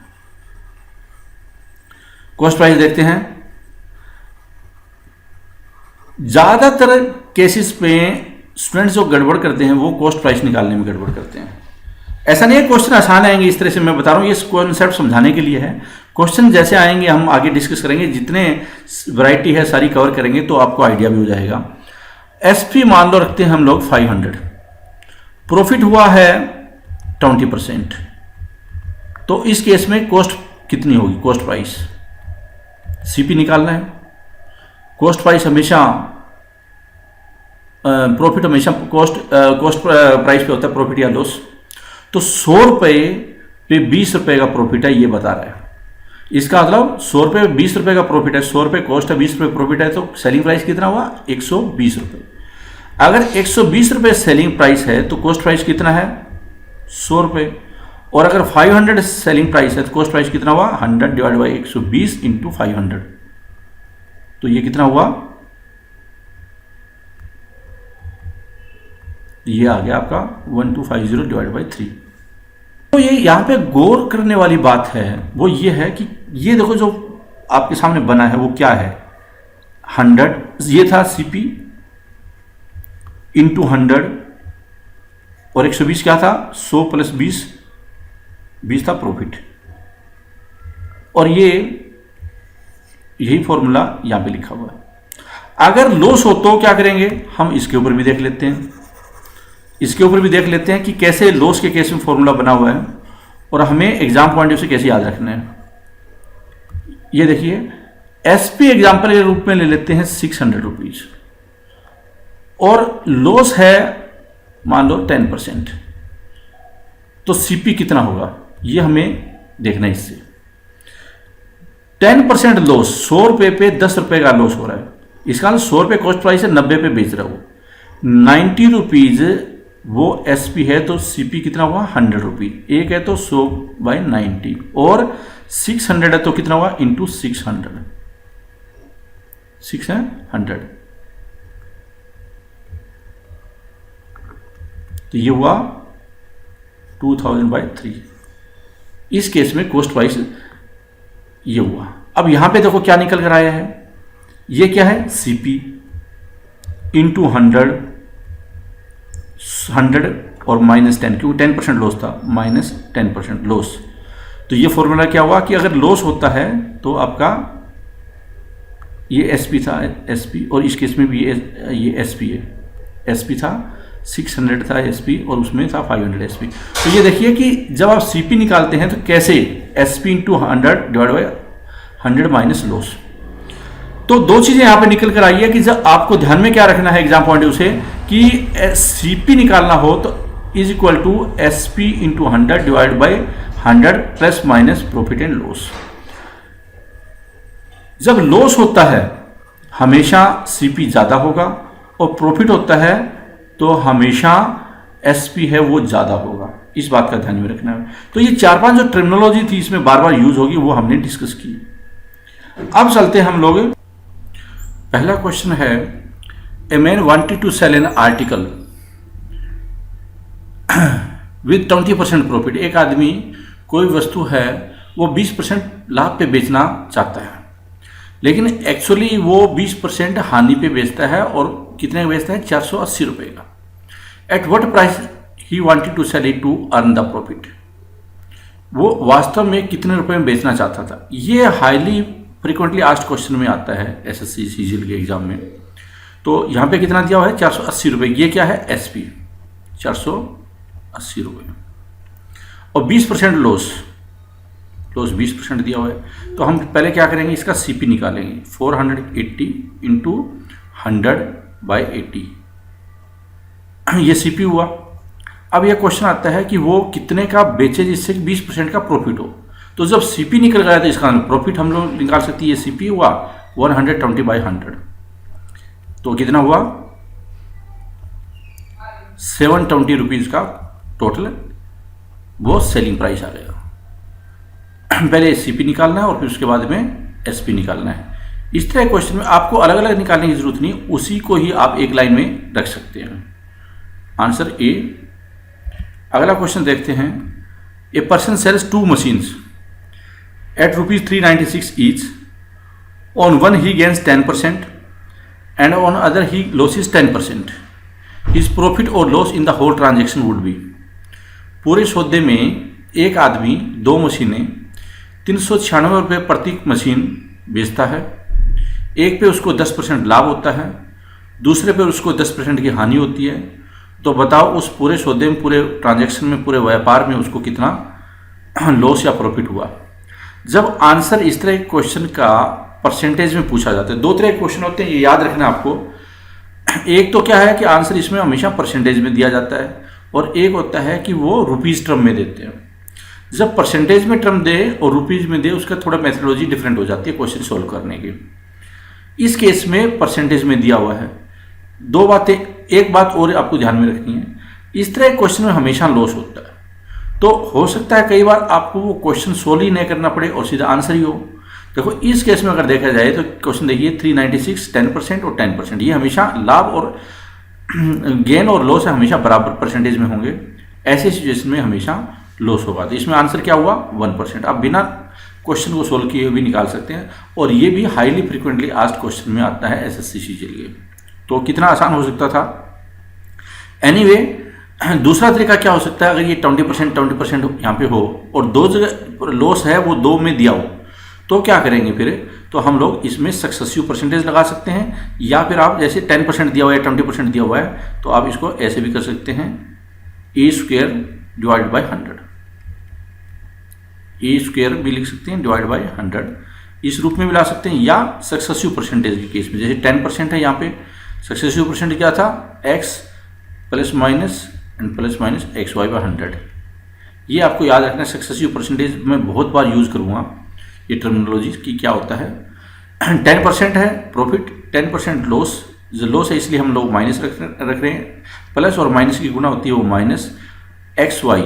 कॉस्ट प्राइस देखते हैं, ज्यादातर केसेस पे स्टूडेंट्स जो गड़बड़ करते हैं वो कॉस्ट प्राइस निकालने में गड़बड़ करते हैं। ऐसा नहीं है क्वेश्चन आसान आएंगे, इस तरह से मैं बता रहा हूँ, ये कॉन्सेप्ट समझाने के लिए है। क्वेश्चन जैसे आएंगे हम आगे डिस्कस करेंगे, जितने वैरायटी है सारी कवर करेंगे तो आपको आइडिया भी हो जाएगा। एसपी मान लो रखते हैं हम लोग 500, प्रॉफिट हुआ है 20%, तो इस केस में कॉस्ट कितनी होगी, कॉस्ट प्राइस सीपी निकालना है। कॉस्ट प्राइस हमेशा प्रॉफिट हमेशा कॉस्ट प्राइस पे होता है, प्रॉफिट या लॉस। तो 100 रुपये पे 20 रुपये का प्रॉफिट है, ये बता रहा है। इसका मतलब 100 रुपये पे 20 रुपये का प्रॉफिट है, 100 रुपये कॉस्ट है, 20 रुपये प्रॉफिट है, तो सेलिंग प्राइस कितना हुआ 120 रुपये। अगर 120 रुपये सेलिंग प्राइस है तो कॉस्ट प्राइस कितना है 100 रुपये, और अगर 500 सेलिंग प्राइस है तो कॉस्ट प्राइस कितना हुआ 100 डिवाइड बाई 120 इंटू 500, तो ये कितना हुआ, ये आ गया आपका 1250 डिवाइड बाई 3। तो ये यहाँ पे गौर करने वाली बात है वो ये है कि ये देखो जो आपके सामने बना है वो क्या है, 100 ये था सीपी इंटू 100 और 120 क्या था 100 प्लस 20 था प्रॉफिट, और ये यही फॉर्मूला यहां पे लिखा हुआ है। अगर लॉस हो तो क्या करेंगे, हम इसके ऊपर भी देख लेते हैं, इसके ऊपर भी देख लेते हैं कि कैसे लॉस के केस में फॉर्मूला बना हुआ है और हमें एग्जाम पॉइंट ऑफ व्यू से कैसे याद रखना है। ये देखिए एसपी एग्जाम्पल के रूप में ले लेते हैं 600 रुपीज और लॉस है मान लो 10%, तो सीपी कितना होगा ये हमें देखना है। इससे 10% लॉस, 100 रुपये पे 10 रुपये का लॉस हो रहा है, इसका 100 रुपये कॉस्ट प्राइस है, 90 पे बेच रहा हो, 90 रुपीज वो एसपी है, तो सीपी कितना हुआ 100 रुपीज, एक है तो 100 बाई 90 और 600 है तो कितना हुआ इंटू 600, तो ये हुआ 2000 बाई 3। इस केस में कॉस्ट प्राइस ये हुआ। अब यहां पे देखो क्या निकल कर आया है, ये क्या है सीपी इंटू 100 और माइनस 10, क्योंकि 10% लॉस था, माइनस 10% लॉस। तो ये फॉर्मूला क्या हुआ कि अगर लॉस होता है तो आपका ये एसपी था, एसपी, और इस केस में भी ये एसपी है, एसपी था 600 था एसपी और उसमें था 500 एसपी। तो ये देखिए कि जब आप सीपी निकालते हैं तो कैसे SP into 100 divide by 100 minus loss. तो दो चीजें यहां पे निकल कर आई है कि जब आपको ध्यान में क्या रखना है एग्जाम पॉइंट ऑफ व्यू से कि सीपी निकालना हो तो is equal to SP into 100 divide by 100 plus minus profit and loss. जब लॉस होता है हमेशा सीपी ज्यादा होगा और प्रॉफिट होता है तो हमेशा एसपी है वो ज्यादा होगा। इस बात का ध्यान में रखना है। तो ये 4-5 जो टर्मिनोलॉजी थी इसमें बार बार यूज होगी वो हमने डिस्कस की। अब चलते हैं हम लोग। पहला क्वेश्चन है a man wanted to sell an article with 20% profit. एक आदमी कोई वस्तु है वो 20% लाभ पे बेचना चाहता है, लेकिन एक्चुअली वो 20% हानि पे बेचता है और कितने का बेचता है 480 रुपए का। At what price he wanted to sell it to earn the profit. वो वास्तव में कितने रुपए में बेचना चाहता था। ये हाईली फ्रीक्वेंटली आस्क्ड क्वेश्चन में आता है एसएससी सीजीएल के एग्जाम में। तो यहाँ पे कितना दिया हुआ है 480 रुपए। ये क्या है एसपी 480 रुपए और 20% लॉस 20% दिया हुआ है। तो हम पहले क्या करेंगे इसका सीपी निकालेंगे 480 इंटू 100 बाई 80 ये सीपी हुआ। अब यह क्वेश्चन आता है कि वो कितने का बेचे जिससे 20% का प्रॉफिट हो। तो जब सीपी निकल गया तो इसका प्रॉफिट हम लोग निकाल सकते हैं। ये सीपी हुआ 120 बाई 100 तो कितना हुआ 720 रुपीज का टोटल वो सेलिंग प्राइस आ गया। पहले सीपी निकालना है और फिर उसके बाद में एसपी निकालना है। इस तरह क्वेश्चन में आपको अलग अलग निकालने की जरूरत नहीं, उसी को ही आप एक लाइन में रख सकते हैं। Answer A. अगला क्वेश्चन देखते हैं। A person sells 2 machines at ₹396 each. On one he gains 10% and on other he loses 10%. His profit or loss in the whole transaction would be। पूरे सौदे में एक आदमी 2 मशीनें 396 रुपये प्रति मशीन बेचता है। एक पे उसको 10% लाभ होता है, दूसरे पे उसको 10% की हानि होती है। तो बताओ उस पूरे सौदे में, पूरे ट्रांजैक्शन में, पूरे व्यापार में उसको कितना लॉस या प्रॉफिट हुआ। जब आंसर इस तरह के क्वेश्चन का परसेंटेज में पूछा जाता है, 2 तरह के क्वेश्चन होते हैं ये याद रखना आपको। एक तो क्या है कि आंसर इसमें हमेशा परसेंटेज में दिया जाता है और एक होता है कि वो रुपीज टर्म में देते हैं। जब परसेंटेज में टर्म दे और रुपीज में दे उसका थोड़ा मेथोडोलॉजी डिफरेंट हो जाती है क्वेश्चन सोल्व करने की। इस केस में परसेंटेज में दिया हुआ है। 2 बातें, एक बात और आपको ध्यान में रखनी है, इस तरह क्वेश्चन में हमेशा लॉस होता है। तो हो सकता है कई बार आपको वो क्वेश्चन सोल्व ही नहीं करना पड़े और सीधा आंसर ही हो। देखो इस केस में अगर देखा जाए तो क्वेश्चन देखिए 396 10% और 10%, ये हमेशा लाभ और गेन और लॉस हमेशा बराबर परसेंटेज में होंगे। ऐसे सिचुएशन में हमेशा लॉस होगा। तो इसमें आंसर क्या हुआ 1%। आप बिना क्वेश्चन को सोल्व किए भी निकाल सकते हैं और ये भी हाईली फ्रीक्वेंटली आस्क्ड क्वेश्चन में आता है एसएससी सीजीएल के। तो कितना आसान हो सकता था। एनीवे दूसरा तरीका क्या हो सकता है, अगर ये 20% यहाँ पे हो और 2 जगह लॉस है वो 2 में दिया हो तो क्या करेंगे फिर। तो हम लोग इसमें सक्सेसिव परसेंटेज लगा सकते हैं या फिर आप जैसे 10% दिया हुआ है 20% दिया हुआ है तो आप इसको ऐसे भी कर सकते हैं a² डिवाइड बाई 100। a² भी लिख सकते हैं डिवाइड बाई 100 इस रूप में भी ला सकते हैं, या सक्सेसिव परसेंटेज के केस में जैसे 10% है यहाँ पे सक्सेसिव परसेंटेज क्या था x plus minus and plus minus XY by 100। ये आपको याद रखना है। सक्सेसिव परसेंटेज मैं बहुत बार यूज करूँगा ये टर्मिनोलॉजी की क्या होता है। 10% है प्रॉफिट, 10% लॉस, जो लॉस है इसलिए हम लोग माइनस रख रहे हैं। प्लस और माइनस की गुना होती है वो minus XY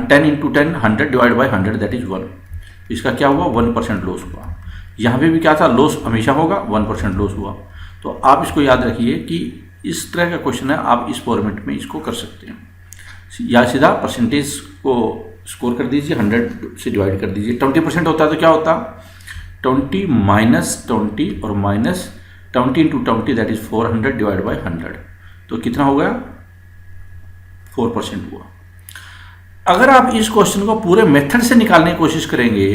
10 into 10 100 divide by 100 that is 1। इसका क्या हुआ 1% लॉस हुआ। यहाँ पे भी क्या था लॉस हमेशा होगा 1% लॉस हुआ। तो आप इसको याद रखिए कि इस तरह का क्वेश्चन है, आप इस फॉर्मेट में इसको कर सकते हैं। या सीधा परसेंटेज को स्कोर कर दीजिए, 100 से डिवाइड कर दीजिए। 20% होता तो क्या होता 20 माइनस 20 और minus 20 into 20 that is 400 divide by 100। तो कितना हो गया 4% हुआ। अगर आप इस क्वेश्चन को पूरे मेथड से निकालने की कोशिश करेंगे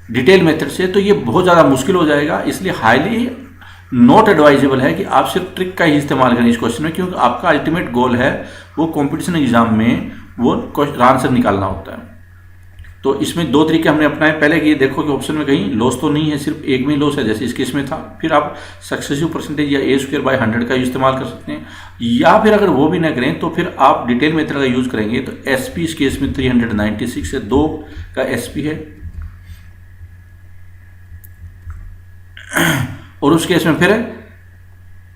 डिटेल मेथड से तो ये बहुत ज़्यादा मुश्किल हो जाएगा। इसलिए हाईली नॉट एडवाइजेबल है कि आप सिर्फ ट्रिक का ही इस्तेमाल करें इस क्वेश्चन में, क्योंकि आपका अल्टीमेट गोल है वो कंपटीशन एग्जाम में वो आंसर निकालना होता है। तो इसमें दो तरीके हमने अपनाए। पहले कि ये देखो कि ऑप्शन में कहीं लॉस तो नहीं है, सिर्फ एक में लॉस है जैसे इस केस में था। फिर आप सक्सेसिव परसेंटेज या a² / 100 का इस्तेमाल कर सकते हैं, या फिर अगर वो भी ना करें तो फिर आप डिटेल मेथड का यूज करेंगे। तो SP इस केस में 396 है, 2 का SP है, और उस केस में फिर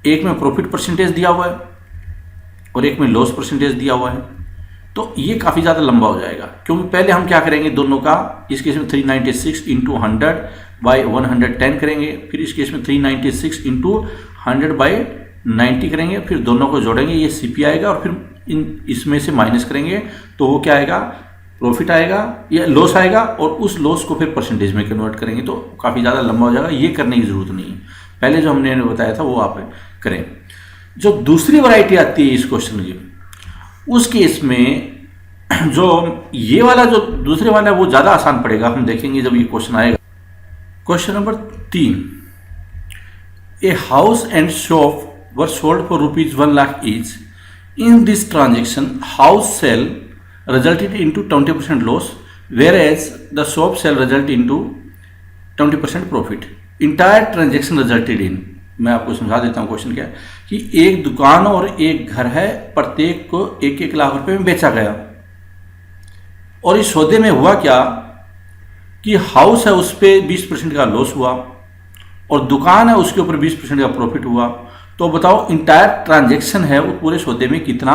एक में प्रॉफिट परसेंटेज दिया हुआ है और एक में लॉस परसेंटेज दिया हुआ है। तो ये काफ़ी ज़्यादा लंबा हो जाएगा, क्योंकि पहले हम क्या करेंगे दोनों का, इस केस में 396 × 100/110 करेंगे, फिर इस केस में 396 × 100/90 करेंगे, फिर दोनों को जोड़ेंगे, ये CP आएगा, और फिर इसमें से माइनस करेंगे तो वो क्या आएगा, प्रॉफिट आएगा या लॉस आएगा, और उस लॉस को फिर परसेंटेज में कन्वर्ट करेंगे। तो काफ़ी ज़्यादा लंबा हो जाएगा, ये करने की ज़रूरत नहीं है। पहले जो हमने बताया था वो आप करें। जो दूसरी वैरायटी आती है इस क्वेश्चन की, उस केस में जो ये वाला जो दूसरे वाला है वो ज़्यादा आसान पड़ेगा, हम देखेंगे जब ये क्वेश्चन आएगा। Question number 3, a house and shop were sold for ₹1 lakh each. In this transaction, house sale resulted into 20% loss, whereas the shop sale resulted into 20% profit. Entire transaction resulted in, मैं आपको समझा देता हूँ question क्या है, कि एक दुकान और एक घर है, प्रत्येक को 1-1 लाख रुपए में बेचा गया, और इस सौदे में हुआ क्या कि हाउस है उस पर 20% का लॉस हुआ और दुकान है उसके ऊपर 20% का प्रॉफिट हुआ। तो बताओ इंटायर ट्रांजैक्शन है वो पूरे सौदे में कितना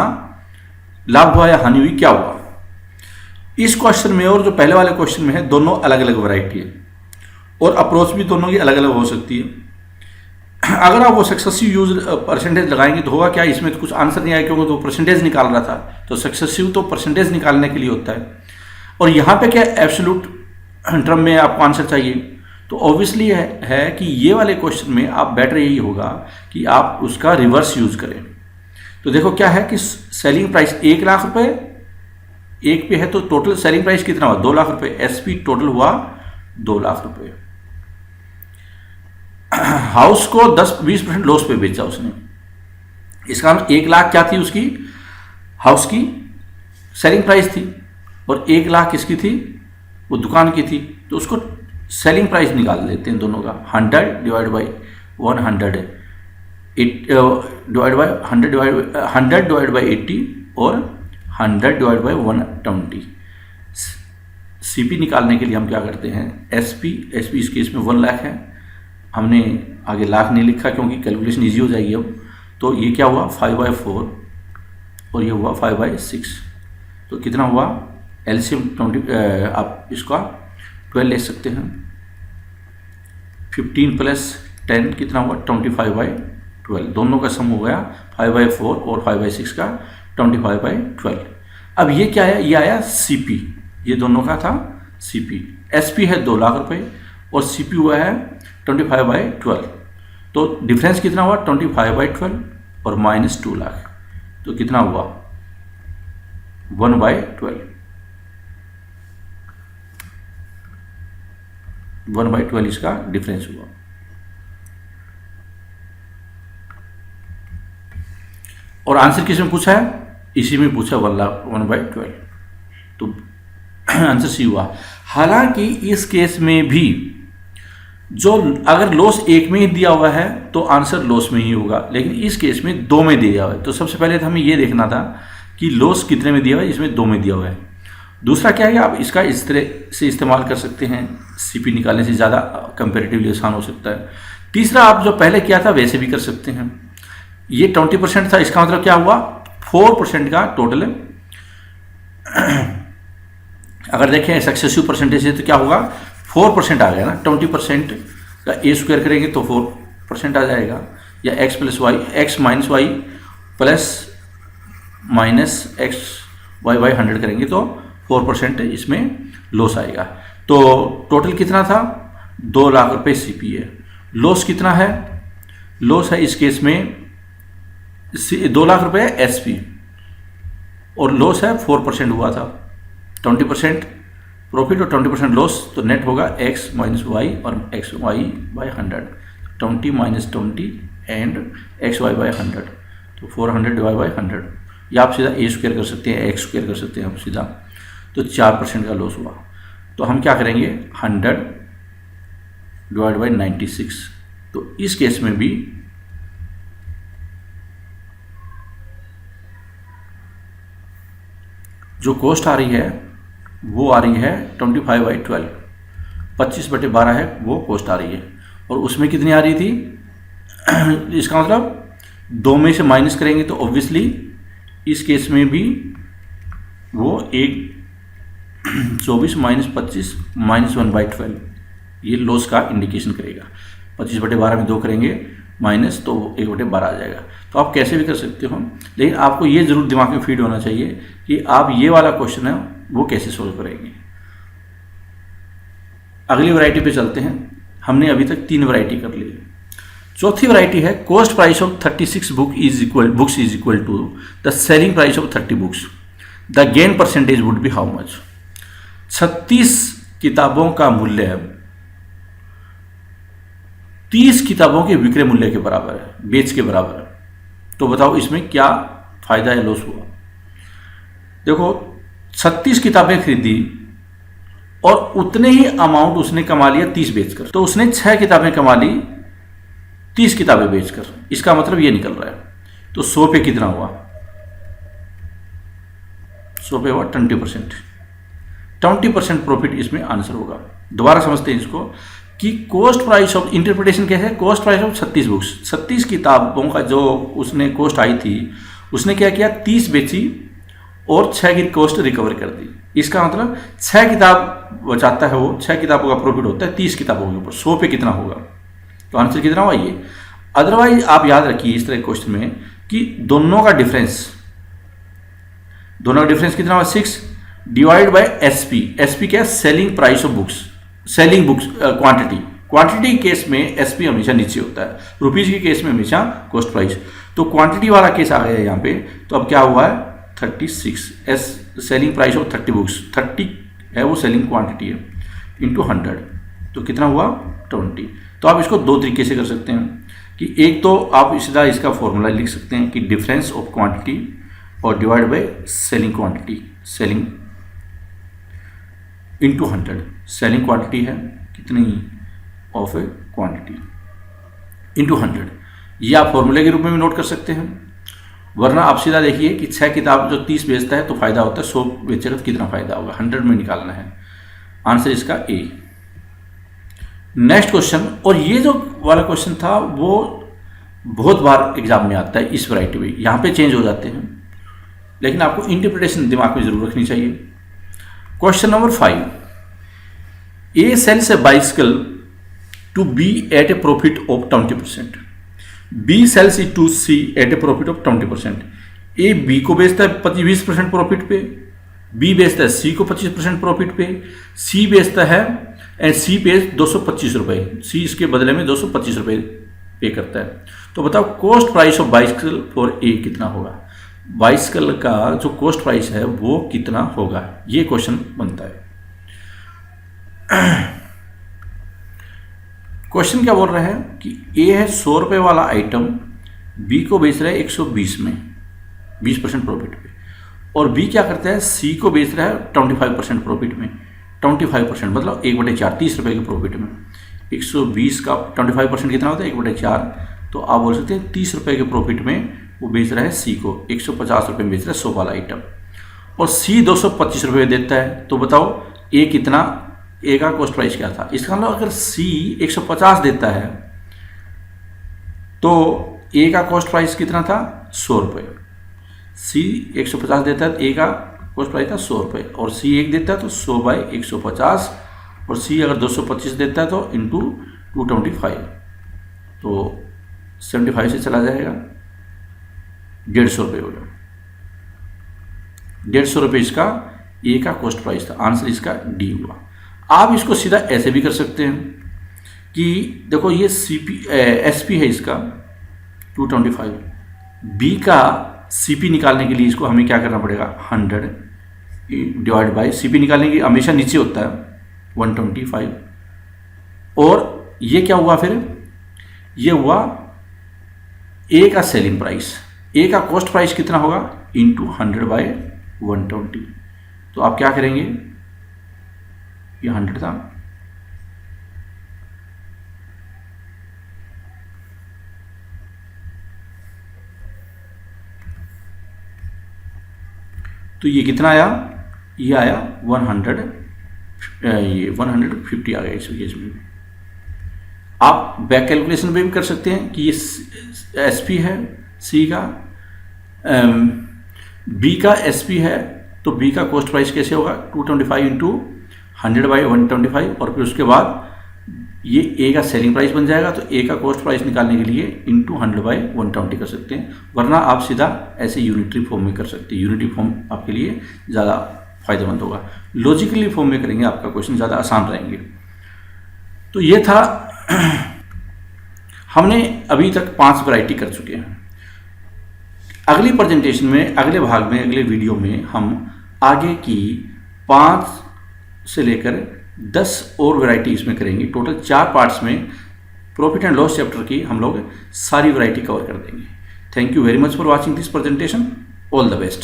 लाभ हुआ या हानि हुई, क्या हुआ। इस क्वेश्चन में और जो पहले वाले क्वेश्चन में है दोनों अलग अलग वैरायटी है, और अप्रोच भी दोनों की अलग अलग हो सकती है। अगर आप वो सक्सेसिव यूज परसेंटेज लगाएंगे तो होगा क्या, इसमें तो कुछ आंसर नहीं आया क्योंकि तो परसेंटेज निकाल रहा था, तो सक्सेसिव तो परसेंटेज निकालने के लिए होता है, और यहाँ पे क्या एब्सोल्यूट टर्म में आपको आंसर चाहिए। तो ऑब्वियसली है कि ये वाले क्वेश्चन में आप बेटर यही होगा कि आप उसका रिवर्स यूज करें। तो देखो क्या है कि सेलिंग प्राइस 1 लाख रुपए एक पे है, तो टोटल सेलिंग प्राइस कितना हुआ, 2 लाख रुपए, SP टोटल हुआ 2 लाख रुपए। हाउस को 10-20% लॉस पे बेचा उसने, इसका मतलब 1 लाख क्या थी उसकी, हाउस की सेलिंग प्राइस थी, और 1 लाख किसकी थी, वो दुकान की थी। तो उसको सेलिंग प्राइस निकाल लेते हैं दोनों का, 100 divide by 100 divide by 100 divide by 80 और 100 डिवाइड बाई 120। CP निकालने के लिए हम क्या करते हैं, SP इस केस में 1 लाख है, हमने आगे लाख नहीं लिखा क्योंकि कैलकुलेशन इजी हो जाएगी अब। तो ये क्या हुआ 5/4 और ये हुआ 5/6, तो कितना हुआ LCM 20, आप इसका 12 ले सकते हैं, 15 + 10 कितना हुआ 25/12, दोनों का सम हो गया 5/4 और 5/6 का 25/12। अब ये क्या है, ये आया CP, ये दोनों का था CP। SP है 2 लाख रुपए और CP हुआ है 25/12, तो डिफरेंस कितना हुआ 25/12 और -2 लाख, तो कितना हुआ 1/12, 1/12 इसका डिफरेंस हुआ। और आंसर किसमें पूछा है, इसी में पूछा 1/12, तो आंसर C हुआ। हालांकि इस केस में भी जो अगर लॉस 1 में ही दिया हुआ है तो आंसर लॉस में ही होगा, लेकिन इस केस में 2 में दिया हुआ है। तो सबसे पहले तो हमें ये देखना था कि लॉस कितने में दिया हुआ है, इसमें 2 में दिया हुआ है। दूसरा क्या है, आप इसका इस तरह से इस्तेमाल कर सकते हैं, CP निकालने से ज़्यादा कंपेरेटिवली आसान हो सकता है। तीसरा आप जो पहले किया था वैसे भी कर सकते हैं। ये 20% था, इसका मतलब क्या हुआ 4% का टोटल है। अगर देखें सक्सेसिव परसेंटेज है तो क्या होगा 4% आ गया ना, 20% का A² करेंगे तो 4% आ जाएगा, या x + y x - y + -x/100 करेंगे तो 4% इसमें लॉस आएगा। तो टोटल कितना था 2 लाख रुपए CP है। लॉस कितना है, लॉस है इस केस में 2 लाख रुपए SP, और लॉस है 4% हुआ था, 20% प्रॉफिट और 20% लॉस, तो नेट होगा x - y और xy/100। 20 minus 20 and x y by 100, तो 400 डिवाइड बाई 100, या आप सीधा ए स्क्वायर कर सकते हैं, एक्स स्क्वायर कर सकते हैं आप सीधा, तो 4% का लॉस हुआ। तो हम क्या करेंगे 100 डिवाइड बाई 96, तो इस केस में भी जो कॉस्ट आ रही है वो आ रही है 25/12, 25/12 है वो कॉस्ट आ रही है, और उसमें कितनी आ रही थी इसका मतलब 2 में से माइनस करेंगे तो ऑब्वियसली इस केस में भी वो 24 माइनस 25 माइनस 1/12 ये लॉस का इंडिकेशन करेगा। 25/12 में 2 करेंगे माइनस तो 1/12 आ जाएगा। तो आप कैसे भी कर सकते हो, लेकिन आपको ये जरूर दिमाग में फीड होना चाहिए कि आप ये वाला क्वेश्चन है वो कैसे सोल्व करेंगे। अगली वैरायटी पे चलते हैं। हमने अभी तक 3 वैरायटी कर ली। चौथी वैरायटी है cost price of 36 books is equal to the selling price of 30 books, the gain percentage would be how much. 36 किताबों का मूल्य 30 किताबों के विक्रय मूल्य के बराबर है, बेच के बराबर है। तो बताओ इसमें क्या फायदा या लॉस हुआ। देखो 36 किताबें खरीदी और उतने ही अमाउंट उसने कमा लिया 30 बेचकर, तो उसने 6 किताबें कमा ली 30 किताबें बेचकर। इसका मतलब ये निकल रहा है, तो 100 पे कितना हुआ, 100 पे हुआ 20% प्रॉफिट इसमें आंसर होगा। दोबारा समझते हैं इसको कि कॉस्ट प्राइस ऑफ इंटरप्रिटेशन कैसे है, कॉस्ट प्राइस ऑफ 36 बुक्स, 36 किताबों का जो उसने कॉस्ट आई थी उसने क्या किया 30 बेची और 6 की कॉस्ट रिकवर कर दी। इसका मतलब 6 किताब बचाता है वो, 6 किताबों का प्रॉफिट होता है 30 किताबों के ऊपर, 100 पे कितना होगा, तो आंसर कितना हुआ ये। अदरवाइज आप याद रखिए इस तरह के क्वेश्चन में कि दोनों का डिफरेंस कितना हुआ 6 डिवाइड बाय एसपी। एसपी क्या है, selling price of books, selling books quantity case में एसपी हमेशा नीचे होता है, रुपीज के केस में हमेशा कॉस्ट प्राइस। तो क्वांटिटी वाला केस आ गया यहाँ पे, तो अब क्या हुआ है 36 S selling price of 30 books, 30 है वो सेलिंग क्वांटिटी है इंटू 100, तो कितना हुआ 20। तो आप इसको 2 तरीके से कर सकते हैं कि एक तो आप सीधा इसका फॉर्मूला लिख सकते हैं कि डिफरेंस ऑफ क्वांटिटी और divide by selling quantity, selling into 100। Selling quantity है कितनी ऑफ ए क्वांटिटी इंटू 100, ये आप फॉर्मूले के रूप में भी नोट कर सकते हैं। वरना आप सीधा देखिए कि 6 किताब जो 30 बेचता है तो फायदा होता है, 100 बेचेगा तो कितना फायदा होगा, 100 में निकालना है। आंसर इसका ए। नेक्स्ट क्वेश्चन, और ये जो वाला क्वेश्चन था वो बहुत बार एग्जाम में आता है इस वैरायटी में, यहाँ पे चेंज हो जाते हैं, लेकिन आपको इंटरप्रिटेशन दिमाग में जरूर रखनी चाहिए। Question number 5, A sells a bicycle to B at a profit of 20%, B sells it to C at a profit of 20%। A B को बेचता है 20% प्रॉफिट पे, बी बेचता है सी को 25% प्रॉफिट पे, सी बेचता है एंड सी पे 225 रुपये, सी इसके बदले में 225 रुपये पे करता है। तो बताओ cost price of bicycle for a कितना होगा, बाइसिकल का जो कॉस्ट प्राइस है वो कितना होगा, ये क्वेश्चन बनता है। क्वेश्चन क्या बोल रहा है कि ए है 100 रुपये वाला आइटम, बी को बेच रहा है 120 में 20% प्रॉफिट पे, और बी क्या करता है सी को बेच रहा है 25% प्रॉफिट में, 25% मतलब 1/4 30 रुपये के प्रॉफिट में। 120 का 25% कितना होता है 1/4, तो आप बोल सकते हैं 30 रुपये के प्रॉफिट में वो बेच रहा है सी को, 150 रुपये में बेच रहा है 100 वाला आइटम, और सी 225 रुपये देता है। तो बताओ ए कितना, ए का कॉस्ट प्राइस क्या था। इसका मतलब अगर सी 150 देता है तो ए का कॉस्ट प्राइस कितना था 100 रुपये, सी 150 देता है तो ए का कॉस्ट प्राइस था 100 रुपये, और सी 1 देता है तो 100/150, और सी अगर 225 देता है तो इंटू 225, तो 75 से चला जाएगा 150 रुपये हो गया। 150 रुपये इसका ए का कॉस्ट प्राइस था, आंसर इसका डी हुआ। आप इसको सीधा ऐसे भी कर सकते हैं कि देखो ये एसपी है इसका 225, बी का सीपी निकालने के लिए इसको हमें क्या करना पड़ेगा 100 डिवाइड बाय सीपी निकालने की हमेशा नीचे होता है 125, और ये क्या हुआ फिर ये हुआ ए का सेलिंग प्राइस। ए का कॉस्ट प्राइस कितना होगा, इंटू 100/120। तो आप क्या करेंगे, ये 100 था, तो ये कितना आया, ये आया 100, ये 150 आ गया इस केस में। आप बैक कैलकुलेशन में भी कर सकते हैं कि ये एसपी है सी का, बी का एसपी है, तो बी का कॉस्ट प्राइस कैसे होगा, 225 इंटू 100/125, और फिर उसके बाद ये ए का सेलिंग प्राइस बन जाएगा। तो ए का कॉस्ट प्राइस निकालने के लिए इंटू 100/120 कर सकते हैं, वरना आप सीधा ऐसे यूनिटरी फॉर्म में कर सकते हैं। यूनिटरी फॉर्म आपके लिए ज़्यादा फायदेमंद होगा। लॉजिकली फॉर्म में करेंगे आपका क्वेश्चन ज़्यादा आसान रहेंगे। तो ये था, हमने अभी तक 5 वैरायटी कर चुके हैं। अगली प्रेजेंटेशन में, अगले भाग में, अगले वीडियो में हम आगे की 5 से लेकर 10 और वैरायटी इसमें करेंगे। टोटल 4 पार्ट्स में प्रॉफिट एंड लॉस चैप्टर की हम लोग सारी वैरायटी कवर कर देंगे। Thank you very much for watching this presentation. All the best.